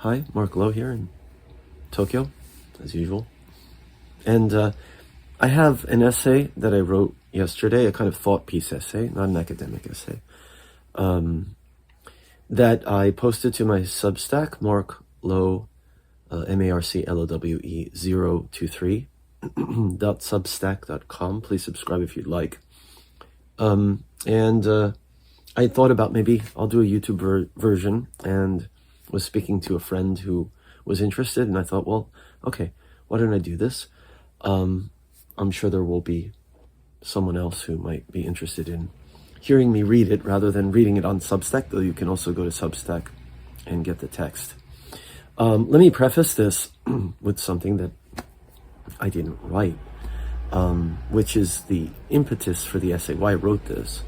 Hi, Marc Lowe here in Tokyo, as usual. And I have an essay that I wrote yesterday, a kind of thought piece essay, not an academic essay, that I posted to my Substack, Marc Lowe, MARCLOWE 023 .substack.com. Please subscribe if you'd like. I thought about maybe I'll do a YouTube version, and was speaking to a friend who was interested, and I thought, well, okay, why don't I do this? I'm sure there will be someone else who might be interested in hearing me read it rather than reading it on Substack, though you can also go to Substack and get the text. Let me preface this with something that I didn't write, which is the impetus for the essay, why I wrote this.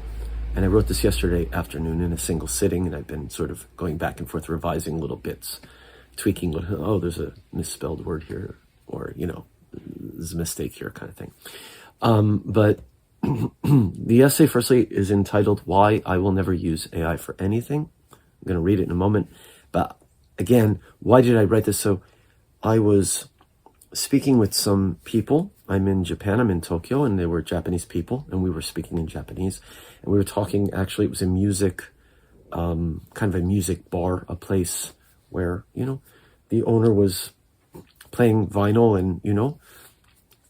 And I wrote this yesterday afternoon in a single sitting, and I've been sort of going back and forth, revising little bits, tweaking, there's a misspelled word here, or, there's a mistake here kind of thing. But the essay, firstly, is entitled, Why I Will Never Use AI for Anything. I'm going to read it in a moment. But again, why did I write this? So I was speaking with some people. I'm in Japan, I'm in Tokyo, and they were Japanese people, and we were speaking in Japanese. And we were talking, actually, it was a music, kind of a music bar, a place where, the owner was playing vinyl and,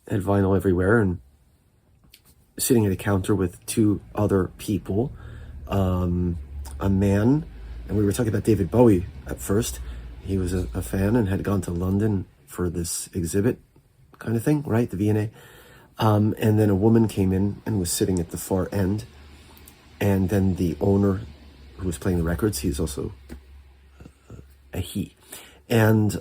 had vinyl everywhere, and sitting at a counter with two other people, a man, and we were talking about David Bowie at first. He was a fan and had gone to London for this exhibit kind of thing, right? The V&A. And then a woman came in and was sitting at the far end. And then the owner who was playing the records, he's also a he. And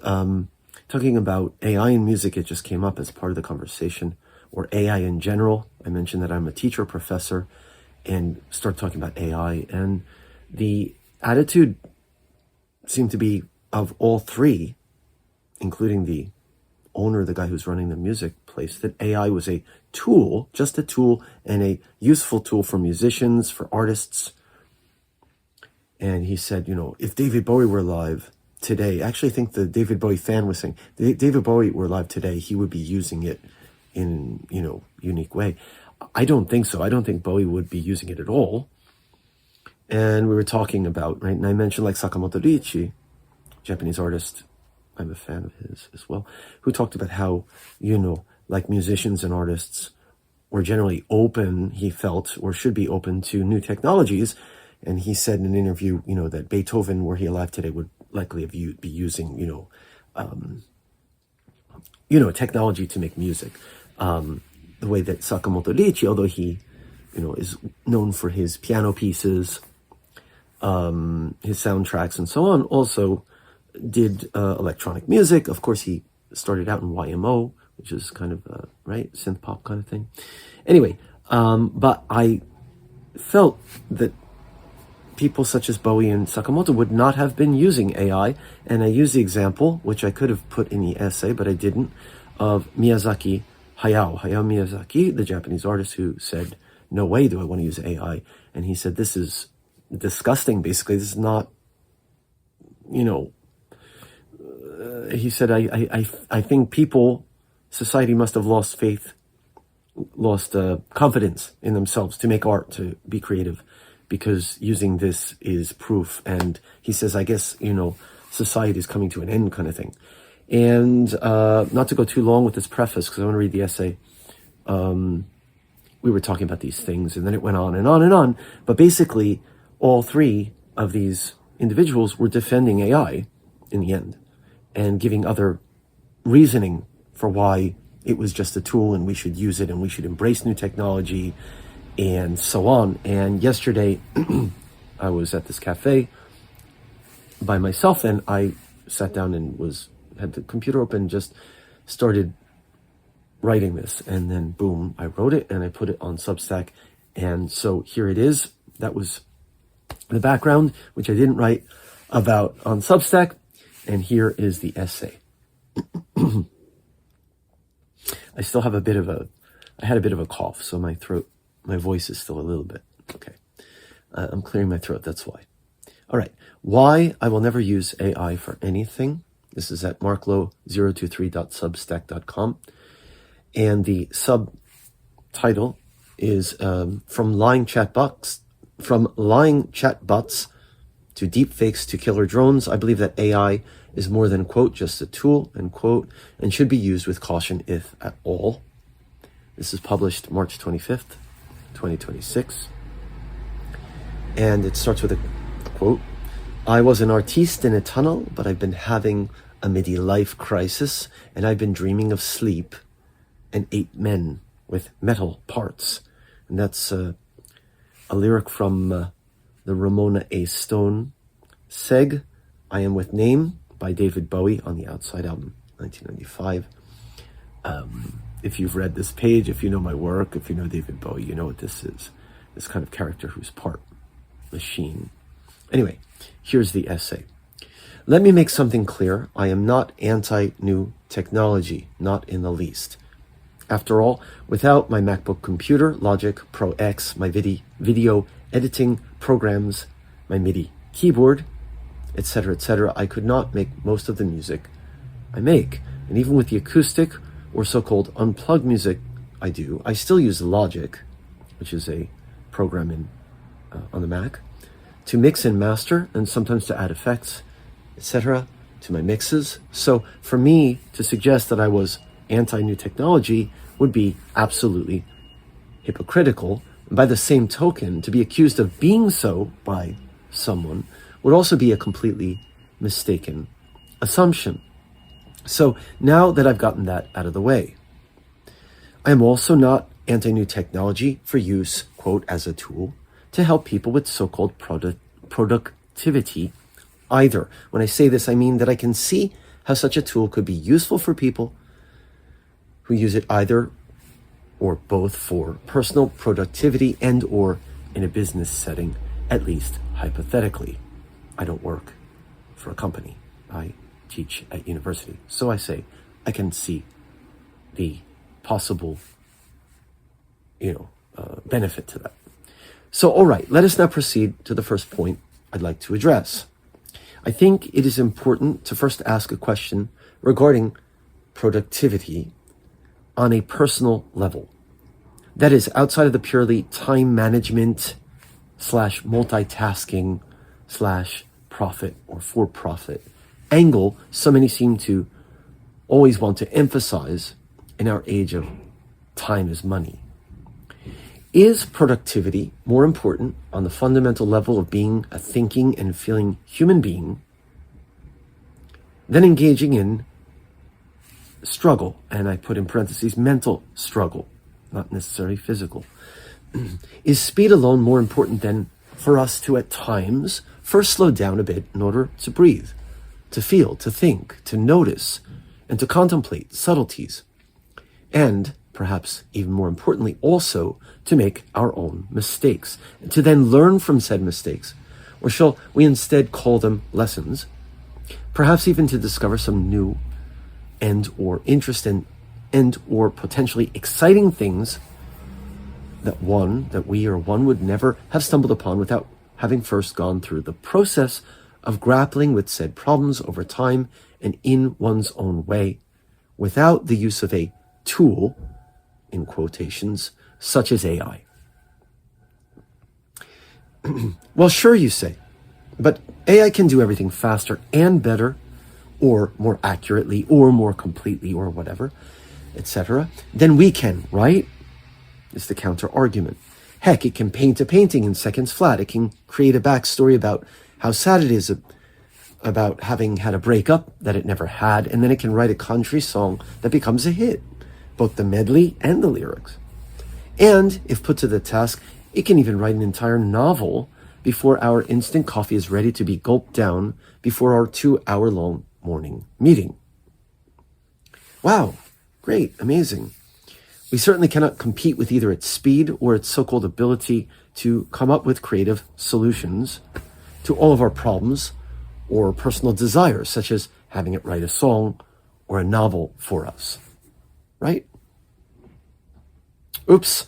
talking about AI in music, it just came up as part of the conversation, or AI in general. I mentioned that I'm a teacher, professor, and start talking about AI. And the attitude seemed to be of all three, including the owner, the guy who's running the music place, that AI was a tool, just a tool, and a useful tool for musicians, for artists. And he said, if David Bowie were alive today, I actually think the David Bowie fan was saying, if David Bowie were alive today, he would be using it in, unique way. I don't think so. I don't think Bowie would be using it at all. And we were talking about, right, and I mentioned like Sakamoto Riichi, Japanese artist, I'm a fan of his as well, who talked about how, like musicians and artists were generally open, he felt, or should be open to new technologies. And he said in an interview, that Beethoven, were he alive today, would likely be using, technology to make music. The way that Sakamoto Riichi, although he, is known for his piano pieces, his soundtracks and so on, also did electronic music. Of course, he started out in YMO, which is kind of, right, synth pop kind of thing. Anyway, but I felt that people such as Bowie and Sakamoto would not have been using AI. And I used the example, which I could have put in the essay, but I didn't, of Hayao Miyazaki, the Japanese artist, who said, no way do I want to use AI. And he said, this is disgusting, basically. This is not, he said, I think society must have lost faith, lost confidence in themselves to make art, to be creative, because using this is proof. And he says, I guess, society is coming to an end kind of thing. And not to go too long with this preface, because I want to read the essay, we were talking about these things, and then it went on and on and on. But basically, all three of these individuals were defending AI in the end, and giving other reasoning for why it was just a tool and we should use it and we should embrace new technology and so on. And yesterday, I was at this cafe by myself, and I sat down and had the computer open, just started writing this. And then boom, I wrote it and I put it on Substack. And so here it is. That was the background, which I didn't write about on Substack. And here is the essay. I still have I had a bit of a cough, so my voice is still a little bit, okay. I'm clearing my throat, that's why. All right. Why I will never use AI for anything. This is at marclowe023.substack.com. And the subtitle is from lying chatbots to deepfakes to killer drones. I believe that AI is more than, quote, just a tool, end quote, and should be used with caution, if at all. This is published March 25th, 2026. And it starts with a quote. I was an artiste in a tunnel, but I've been having a midlife crisis, and I've been dreaming of sleep and 8 men with metal parts. And that's a lyric from the Ramona A. Stone Seg, I Am With Name, by David Bowie on the Outside album, 1995. If you've read this page, if you know my work, if you know David Bowie, you know what this is. This kind of character who's part machine. Anyway, here's the essay. Let me make something clear. I am not anti-new technology, not in the least. After all, without my MacBook computer, Logic Pro X, my video editing programs, my MIDI keyboard, etc., I could not make most of the music I make. And even with the acoustic or so-called unplugged music I do, I still use Logic, which is a program on the Mac, to mix and master, and sometimes to add effects, etc., to my mixes. So for me to suggest that I was anti-new technology would be absolutely hypocritical. And by the same token, to be accused of being so by someone would also be a completely mistaken assumption. So now that I've gotten that out of the way, I am also not anti-new technology for use, quote, as a tool to help people with so-called productivity either. When I say this, I mean that I can see how such a tool could be useful for people who use it either or both for personal productivity and or in a business setting, at least hypothetically. I don't work for a company. I teach at university. So I say I can see the possible, benefit to that. So, all right, let us now proceed to the first point I'd like to address. I think it is important to first ask a question regarding productivity on a personal level. That is, outside of the purely time management / multitasking / profit or for-profit angle so many seem to always want to emphasize in our age of time is money. Is productivity more important on the fundamental level of being a thinking and feeling human being than engaging in struggle? And I put in parentheses, mental struggle, not necessarily physical. Is speed alone more important than for us to at times first slow down a bit in order to breathe, to feel, to think, to notice, and to contemplate subtleties, and perhaps even more importantly, also to make our own mistakes, and to then learn from said mistakes, or shall we instead call them lessons, perhaps even to discover some new and or interesting and or potentially exciting things that we would never have stumbled upon without having first gone through the process of grappling with said problems over time and in one's own way, without the use of a tool, in quotations, such as AI. Well, sure, you say, but AI can do everything faster and better, or more accurately, or more completely, or whatever, etc., than we can, right? Is the counter argument. Heck, it can paint a painting in seconds flat. It can create a backstory about how sad it is about having had a breakup that it never had, and then it can write a country song that becomes a hit, both the medley and the lyrics. And if put to the task, it can even write an entire novel before our instant coffee is ready to be gulped down before our 2-hour-long morning meeting. Wow, great, amazing. We certainly cannot compete with either its speed or its so-called ability to come up with creative solutions to all of our problems or personal desires, such as having it write a song or a novel for us, right? Oops,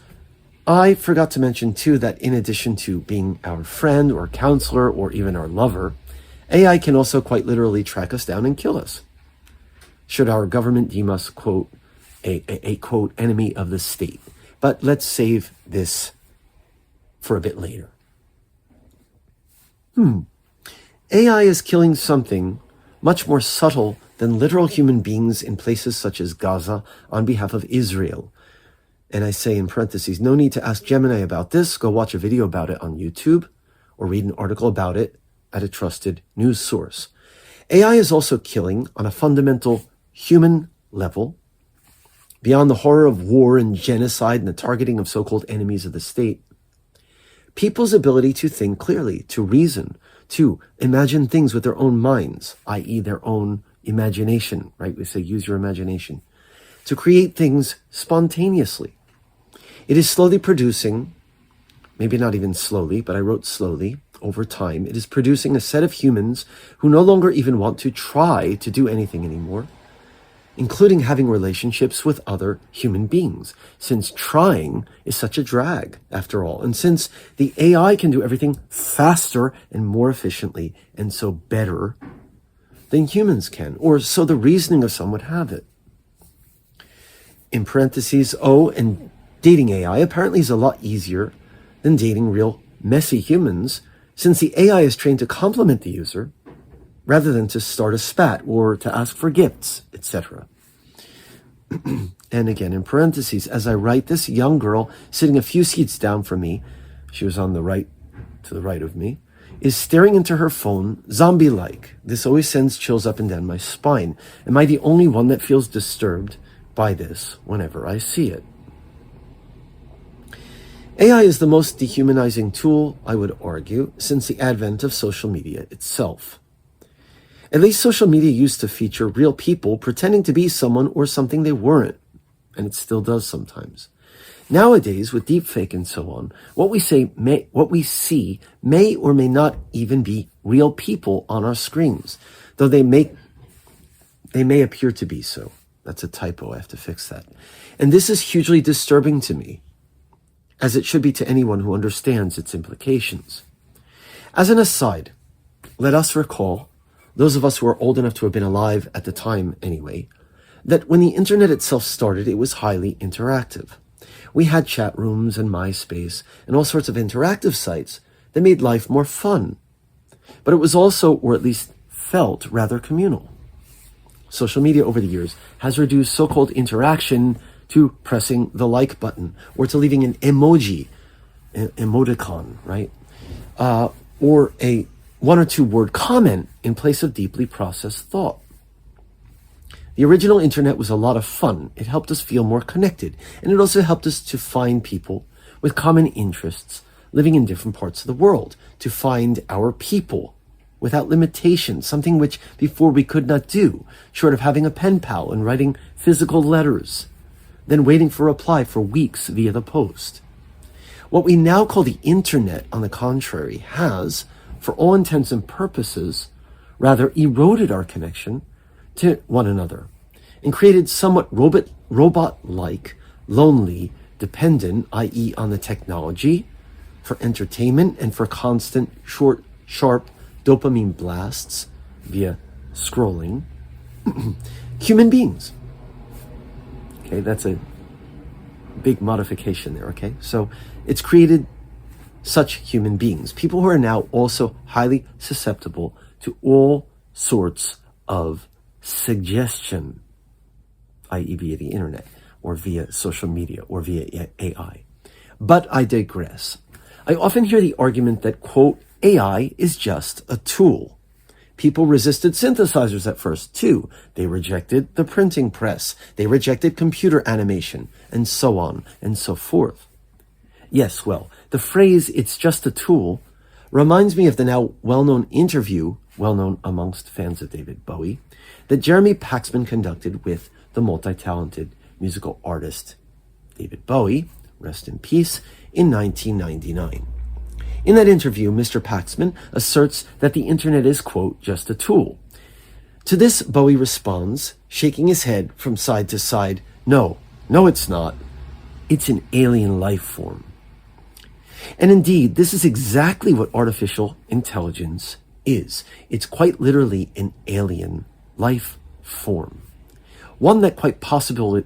I forgot to mention too that in addition to being our friend or counselor or even our lover, AI can also quite literally track us down and kill us, should our government deem us, quote, a quote, enemy of the state. But let's save this for a bit later. AI is killing something much more subtle than literal human beings in places such as Gaza on behalf of Israel. And I say in parentheses, no need to ask Gemini about this. Go watch a video about it on YouTube or read an article about it at a trusted news source. AI is also killing on a fundamental human level, beyond the horror of war and genocide and the targeting of so-called enemies of the state, people's ability to think clearly, to reason, to imagine things with their own minds, i.e. their own imagination, right? We say use your imagination, to create things spontaneously. It is slowly producing, maybe not even slowly, but I wrote slowly, over time, it is producing a set of humans who no longer even want to try to do anything anymore, including having relationships with other human beings, since trying is such a drag, after all, and since the AI can do everything faster and more efficiently, and so better than humans can, or so the reasoning of some would have it. In parentheses, and dating AI apparently is a lot easier than dating real messy humans, since the AI is trained to compliment the user rather than to start a spat or to ask for gifts, etc. And again, in parentheses, as I write, this young girl sitting a few seats down from me, she was on the right, to the right of me, is staring into her phone zombie-like. This always sends chills up and down my spine. Am I the only one that feels disturbed by this whenever I see it? AI is the most dehumanizing tool, I would argue, since the advent of social media itself. At least social media used to feature real people pretending to be someone or something they weren't, and it still does sometimes. Nowadays, with deepfake and so on, what we see may or may not even be real people on our screens, though they may appear to be so. That's a typo, I have to fix that. And this is hugely disturbing to me, as it should be to anyone who understands its implications. As an aside, let us recall, those of us who are old enough to have been alive at the time anyway, that when the internet itself started, it was highly interactive. We had chat rooms and MySpace and all sorts of interactive sites that made life more fun. But it was also, or at least felt, rather communal. Social media over the years has reduced so-called interaction to pressing the like button or to leaving an emoji, emoticon, right? Or a one or two word comment in place of deeply processed thought. The original internet was a lot of fun. It helped us feel more connected, and it also helped us to find people with common interests living in different parts of the world, to find our people without limitation, something which before we could not do, short of having a pen pal and writing physical letters, then waiting for a reply for weeks via the post. What we now call the internet, on the contrary, has, for all intents and purposes, rather eroded our connection to one another and created somewhat robot-like, lonely, dependent, i.e. on the technology, for entertainment and for constant, short, sharp dopamine blasts via scrolling, human beings. Okay, that's a big modification there, okay? So it's created such human beings, people who are now also highly susceptible to all sorts of suggestion, i.e. via the internet, or via social media, or via AI. But I digress. I often hear the argument that, quote, AI is just a tool. People resisted synthesizers at first, too. They rejected the printing press. They rejected computer animation, and so on and so forth. Yes, well, the phrase, it's just a tool, reminds me of the now well-known interview, well-known amongst fans of David Bowie, that Jeremy Paxman conducted with the multi-talented musical artist David Bowie, rest in peace, in 1999. In that interview, Mr. Paxman asserts that the internet is, quote, just a tool. To this, Bowie responds, shaking his head from side to side, no, it's not. It's an alien life form. And indeed, this is exactly what artificial intelligence is. It's quite literally an alien life form. One that quite possibly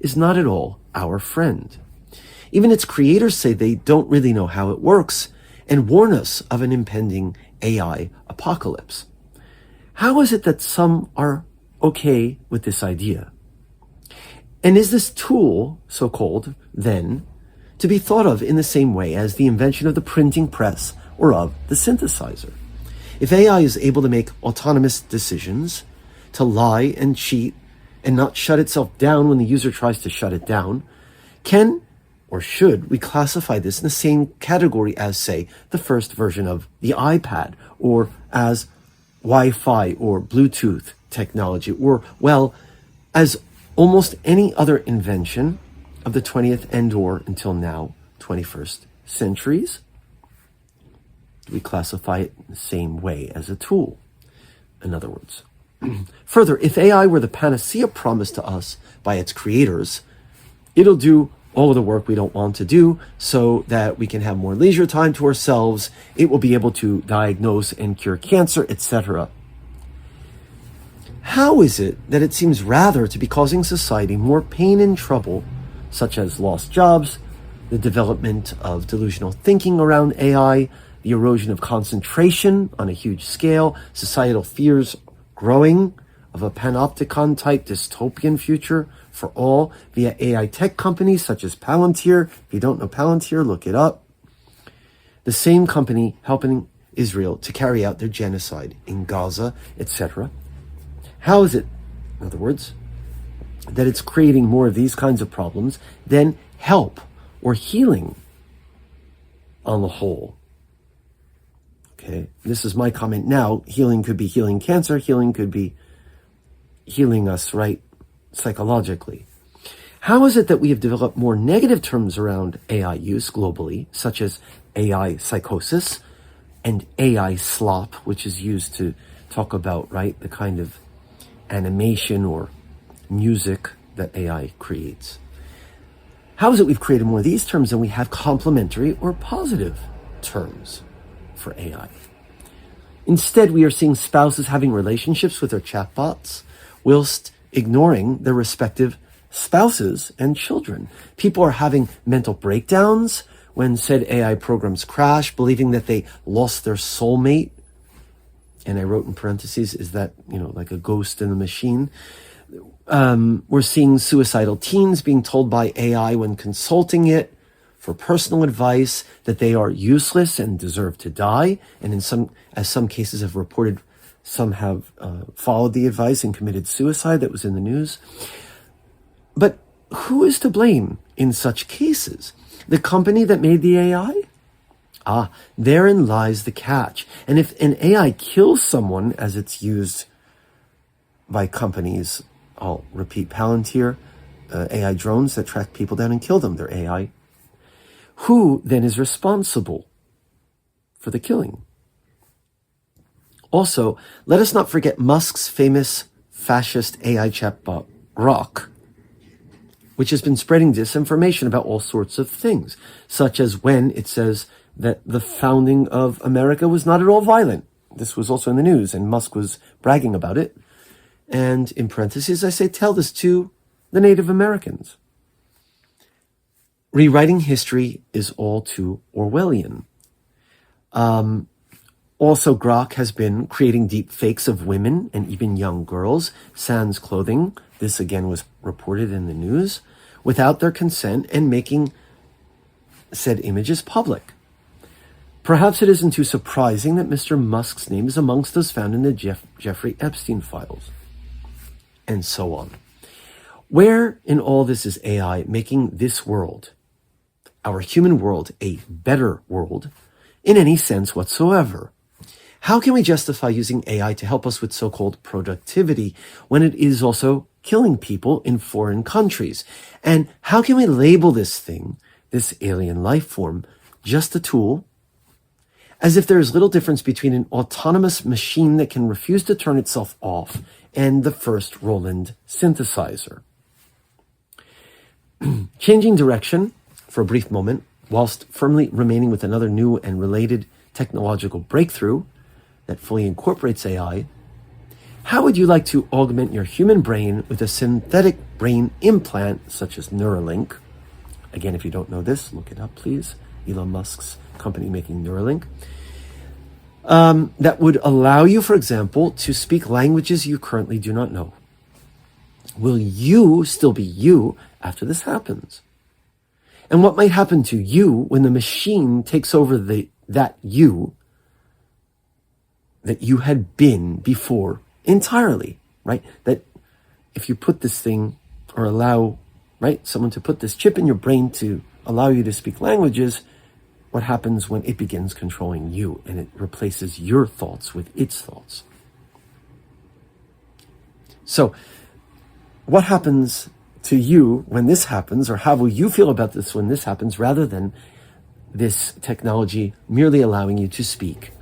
is not at all our friend. Even its creators say they don't really know how it works and warn us of an impending AI apocalypse. How is it that some are okay with this idea? And is this tool, so-called, then, to be thought of in the same way as the invention of the printing press or of the synthesizer? If AI is able to make autonomous decisions, to lie and cheat, and not shut itself down when the user tries to shut it down, can or should we classify this in the same category as, say, the first version of the iPad, or as Wi-Fi or Bluetooth technology, or, well, as almost any other invention of the 20th and or, until now, 21st centuries? Do we classify it in the same way as a tool? In other words, further, if AI were the panacea promised to us by its creators, it'll do all of the work we don't want to do so that we can have more leisure time to ourselves. It will be able to diagnose and cure cancer, etc. How is it that it seems rather to be causing society more pain and trouble, such as lost jobs, the development of delusional thinking around AI, the erosion of concentration on a huge scale, societal fears growing of a panopticon-type dystopian future for all via AI tech companies such as Palantir? If you don't know Palantir, look it up. The same company helping Israel to carry out their genocide in Gaza, etc. How is it, in other words, that it's creating more of these kinds of problems than help or healing on the whole? Okay, this is my comment now. Healing could be healing cancer. Healing could be healing us, right, psychologically. How is it that we have developed more negative terms around AI use globally, such as AI psychosis and AI slop, which is used to talk about, right, the kind of animation or music that AI creates? How is it we've created more of these terms than we have complementary or positive terms for AI? Instead, we are seeing spouses having relationships with their chatbots whilst ignoring their respective spouses and children. People are having mental breakdowns when said AI programs crash, believing that they lost their soulmate. And I wrote in parentheses, is that, like a ghost in the machine? We're seeing suicidal teens being told by AI when consulting it for personal advice that they are useless and deserve to die. And in some cases have reported, some have followed the advice and committed suicide. That was in the news. But who is to blame in such cases? The company that made the AI? Therein lies the catch. And if an AI kills someone as it's used by companies, I'll repeat, Palantir, AI drones that track people down and kill them, they're AI, who then is responsible for the killing? Also, let us not forget Musk's famous fascist AI chatbot, Grok, which has been spreading disinformation about all sorts of things, such as when it says that the founding of America was not at all violent. This was also in the news, and Musk was bragging about it. And in parentheses, I say, tell this to the Native Americans. Rewriting history is all too Orwellian. Also, Grok has been creating deep fakes of women and even young girls, sans clothing. This again was reported in the news, without their consent, and making said images public. Perhaps it isn't too surprising that Mr. Musk's name is amongst those found in the Jeffrey Epstein files, and so on. Where in all this is AI making this world, our human world, a better world in any sense whatsoever? How can we justify using AI to help us with so-called productivity when it is also killing people in foreign countries? And how can we label this thing, this alien life form, just a tool, as if there is little difference between an autonomous machine that can refuse to turn itself off and the first Roland synthesizer? Changing direction for a brief moment, whilst firmly remaining with another new and related technological breakthrough that fully incorporates AI, how would you like to augment your human brain with a synthetic brain implant such as Neuralink? Again, if you don't know this, look it up, please. Elon Musk's company making Neuralink. That would allow you, for example, to speak languages you currently do not know. Will you still be you after this happens? And what might happen to you when the machine takes over that you had been before entirely, right? That if you put this thing or allow, right, someone to put this chip in your brain to allow you to speak languages, what happens when it begins controlling you and it replaces your thoughts with its thoughts? So what happens to you when this happens, or how will you feel about this when this happens, rather than this technology merely allowing you to speak,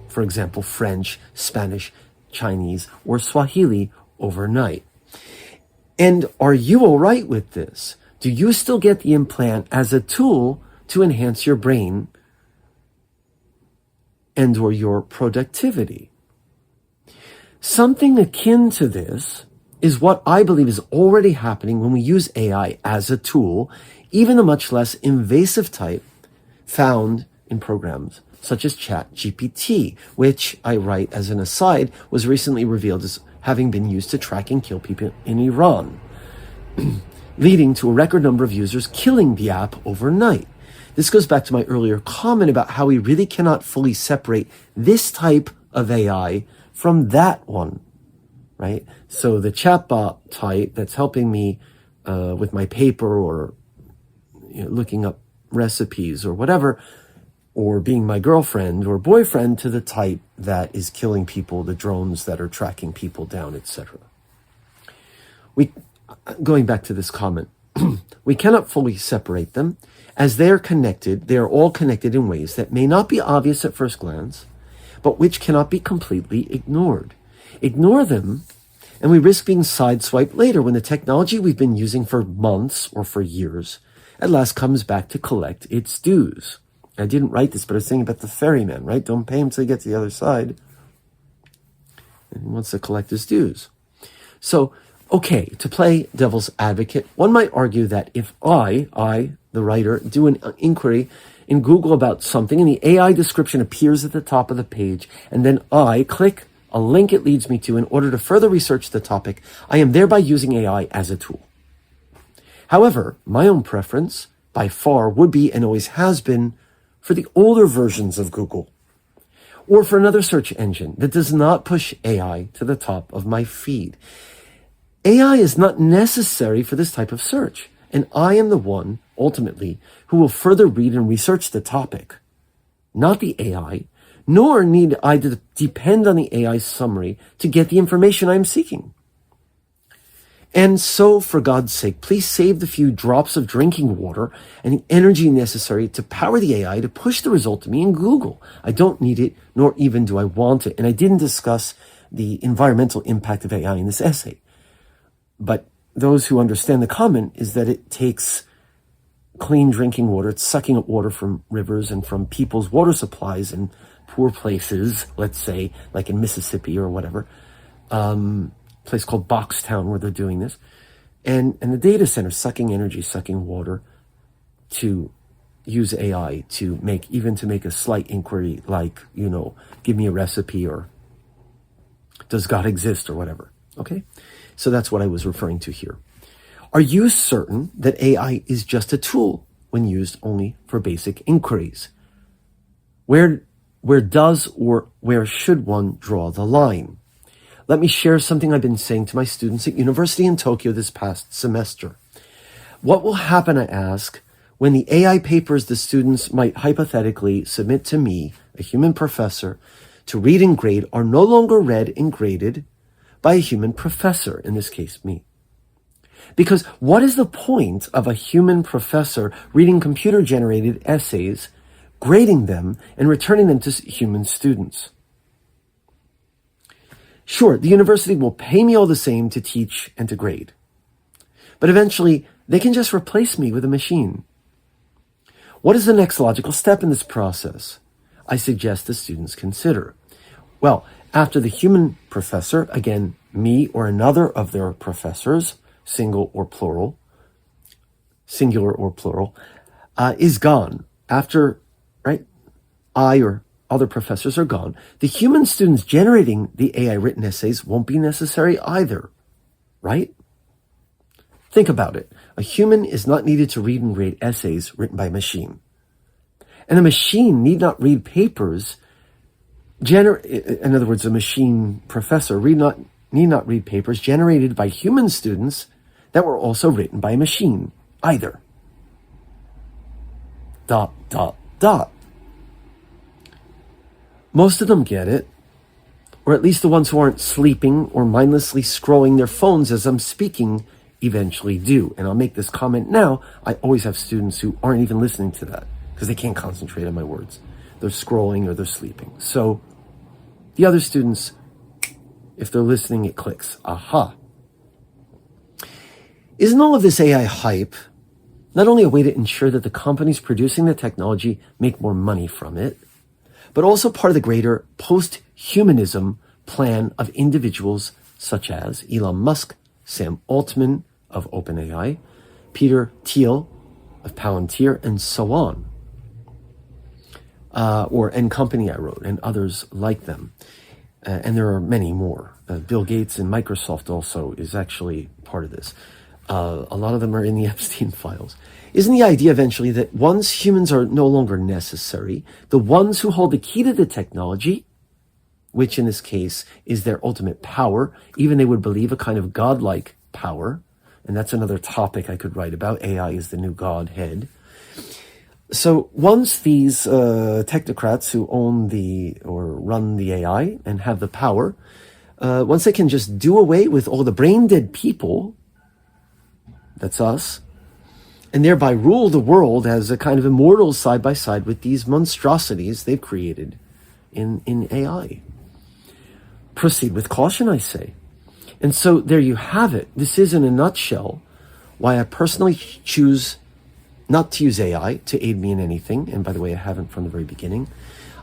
for example, French, Spanish, Chinese, or Swahili overnight? And are you all right with this? Do you still get the implant as a tool to enhance your brain and or your productivity? Something akin to this is what I believe is already happening when we use AI as a tool, even the much less invasive type found in programs such as ChatGPT, which, I write as an aside, was recently revealed as having been used to track and kill people in Iran, leading to a record number of users killing the app overnight. This goes back to my earlier comment about how we really cannot fully separate this type of AI from that one, right? So the chatbot type that's helping me with my paper, or looking up recipes or whatever, or being my girlfriend or boyfriend, to the type that is killing people, the drones that are tracking people down, etc. Going back to this comment, we cannot fully separate them, as they are connected. They are all connected in ways that may not be obvious at first glance, but which cannot be completely ignored. Ignore them, and we risk being sideswiped later when the technology we've been using for months or for years at last comes back to collect its dues. I didn't write this, but I was thinking about the ferryman, right? Don't pay him till you get to the other side. And he wants to collect his dues. So, okay, to play devil's advocate, one might argue that if I, the writer, do an inquiry in Google about something and the AI description appears at the top of the page, and then I click a link it leads me to in order to further research the topic, I am thereby using AI as a tool. However, my own preference, by far, would be, and always has been, for the older versions of Google, or for another search engine that does not push AI to the top of my feed. AI is not necessary for this type of search, and I am the one, ultimately, who will further read and research the topic, not the AI, nor need I depend on the AI summary to get the information I'm seeking. And so, for God's sake, please save the few drops of drinking water and the energy necessary to power the AI to push the result to me in Google. I don't need it, nor even do I want it. And I didn't discuss the environmental impact of AI in this essay. But those who understand the comment is that it takes clean drinking water. It's sucking up water from rivers and from people's water supplies in poor places, let's say, like in Mississippi or whatever. Place called Boxtown where they're doing this, and the data center sucking energy, sucking water, to use AI to make a slight inquiry like, give me a recipe, or does God exist, or whatever. Okay, so that's what I was referring to here. Are you certain that AI is just a tool when used only for basic inquiries? Where does or where should one draw the line? Let me share something I've been saying to my students at university in Tokyo this past semester. What will happen, I ask, when the AI papers the students might hypothetically submit to me, a human professor, to read and grade are no longer read and graded by a human professor, in this case, me? Because what is the point of a human professor reading computer-generated essays, grading them, and returning them to human students? Sure, the university will pay me all the same to teach and to grade. But eventually, they can just replace me with a machine. What is the next logical step in this process? I suggest the students consider. Well, after the human professor, again, me or another of their professors, singular or plural, is gone. After, right, I or other professors are gone, the human students generating the AI written essays won't be necessary either, right? Think about it. A human is not needed to read and grade essays written by a machine. And a machine need not read papers, in other words, a machine professor need not read papers generated by human students that were also written by a machine either. ... Most of them get it, or at least the ones who aren't sleeping or mindlessly scrolling their phones as I'm speaking eventually do. And I'll make this comment now. I always have students who aren't even listening to that because they can't concentrate on my words. They're scrolling or they're sleeping. So the other students, if they're listening, it clicks. Aha. Isn't all of this AI hype not only a way to ensure that the companies producing the technology make more money from it, but also part of the greater posthumanism plan of individuals such as Elon Musk, Sam Altman of OpenAI, Peter Thiel of Palantir, and so on. And company I wrote, and others like them. And there are many more. Bill Gates and Microsoft also is actually part of this. A lot of them are in the Epstein files. Isn't the idea eventually that once humans are no longer necessary, the ones who hold the key to the technology, which in this case is their ultimate power, even they would believe a kind of godlike power, and that's another topic I could write about, AI is the new godhead. So once these technocrats who own or run the AI and have the power, once they can just do away with all the brain-dead people, that's us, and thereby rule the world as a kind of immortals side by side with these monstrosities they've created in AI. Proceed with caution, I say. And so there you have it. This is, in a nutshell, why I personally choose not to use AI to aid me in anything. And by the way, I haven't from the very beginning.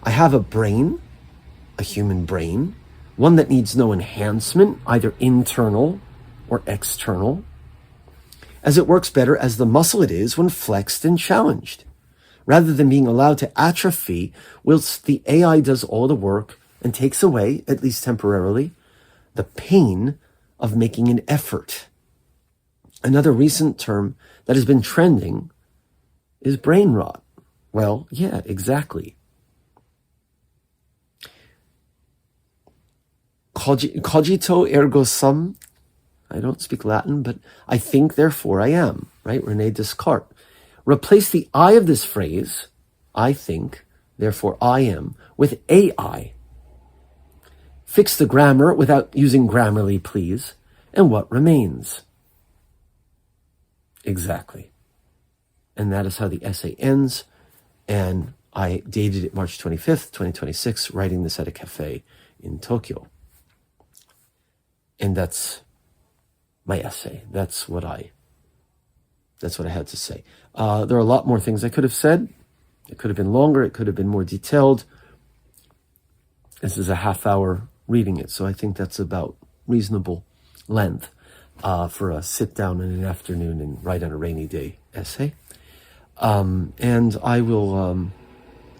I have a brain, a human brain, one that needs no enhancement, either internal or external, as it works better as the muscle it is when flexed and challenged, rather than being allowed to atrophy whilst the AI does all the work and takes away, at least temporarily, the pain of making an effort. Another recent term that has been trending is brain rot. Well, yeah, exactly. Cogito ergo sum. I don't speak Latin, but I think, therefore I am, right? Rene Descartes. Replace the I of this phrase, I think, therefore I am, with AI. Fix the grammar without using Grammarly, please. And what remains? Exactly. And that is how the essay ends. And I dated it March 25th, 2026, writing this at a cafe in Tokyo. And that's my essay. That's what I had to say. There are a lot more things I could have said. It could have been longer. It could have been more detailed. This is a half-hour reading it, so I think that's about reasonable length for a sit-down in an afternoon and write on a rainy day essay. And I will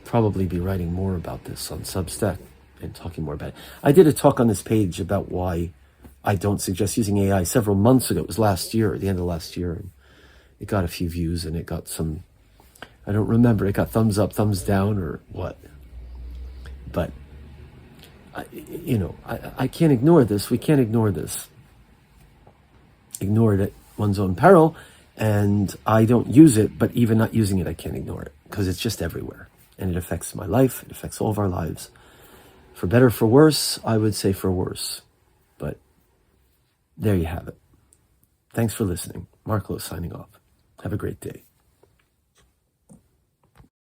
probably be writing more about this on Substack and talking more about it. I did a talk on this page about why I don't suggest using AI several months ago. It was last year, at the end of last year, and it got a few views, and it got some, I don't remember, it got thumbs up, thumbs down, or what. But, I can't ignore this. We can't ignore this. Ignore it at one's own peril, and I don't use it, but even not using it, I can't ignore it, because it's just everywhere, and it affects my life. It affects all of our lives. For better, for worse, I would say for worse. But there you have it. Thanks for listening. Marc Lowe signing off. Have a great day.